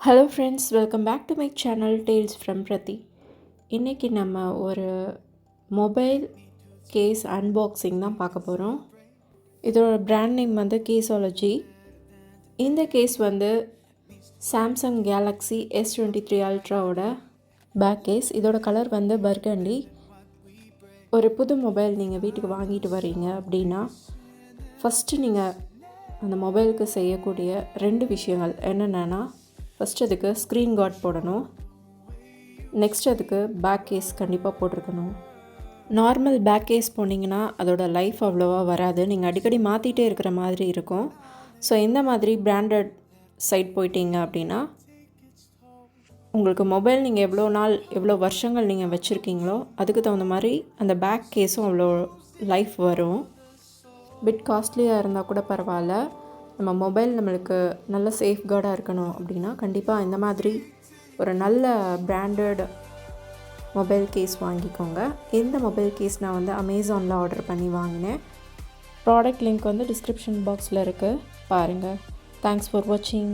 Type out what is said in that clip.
Hello friends, welcome back to my channel tales from Prathi. இன்றைக்கி நம்ம ஒரு மொபைல் கேஸ் அன்பாக்சிங் தான் பார்க்க போகிறோம். இதோட பிராண்ட் நேம் வந்து கேஸாலஜி. இந்த கேஸ் வந்து சாம்சங் கேலக்ஸி S23 அல்ட்ராவோட பேக் கேஸ். இதோட கலர் வந்து பர்கண்டி. ஒரு புது மொபைல் நீங்கள் வீட்டுக்கு வாங்கிட்டு வரீங்க அப்படின்னா ஃபஸ்ட்டு நீங்கள் அந்த மொபைலுக்கு செய்யக்கூடிய 2 விஷயங்கள் என்னென்னா, ஃபஸ்ட் அதுக்கு ஸ்க்ரீன் கார்ட் போடணும். நெக்ஸ்ட் அதுக்கு பேக் கேஸ் கண்டிப்பாக போட்டிருக்கணும். நார்மல் பேக் கேஸ் போனீங்கன்னா அதோட லைஃப் அவ்வளோவா வராது, நீங்கள் அடிக்கடி மாற்றிட்டே இருக்கிற மாதிரி இருக்கும். ஸோ இந்த மாதிரி பிராண்டட் சைட் போயிட்டீங்க அப்படின்னா உங்களுக்கு மொபைல் நீங்கள் எவ்வளோ நாள் எவ்வளோ வருஷங்கள் நீங்கள் வச்சுருக்கீங்களோ அதுக்கு தகுந்த மாதிரி அந்த பேக் கேஸும் அவ்வளோ லைஃப் வரும். பிட் காஸ்ட்லியாக இருந்தால் கூட பரவாயில்ல, நம்ம மொபைல் நம்மளுக்கு நல்ல சேஃப்கார்டாக இருக்கணும் அப்படின்னா கண்டிப்பாக இந்த மாதிரி ஒரு நல்ல பிராண்டட் மொபைல் கேஸ் வாங்கிக்கோங்க. இந்த மொபைல் கேஸ் நான் வந்து அமேசானில் ஆர்டர் பண்ணி வாங்கினேன். ப்ராடக்ட் லிங்க் வந்து டிஸ்கிரிப்ஷன் பாக்ஸில் இருக்குது, பாருங்கள். தேங்க்ஸ் ஃபார் வாட்சிங்.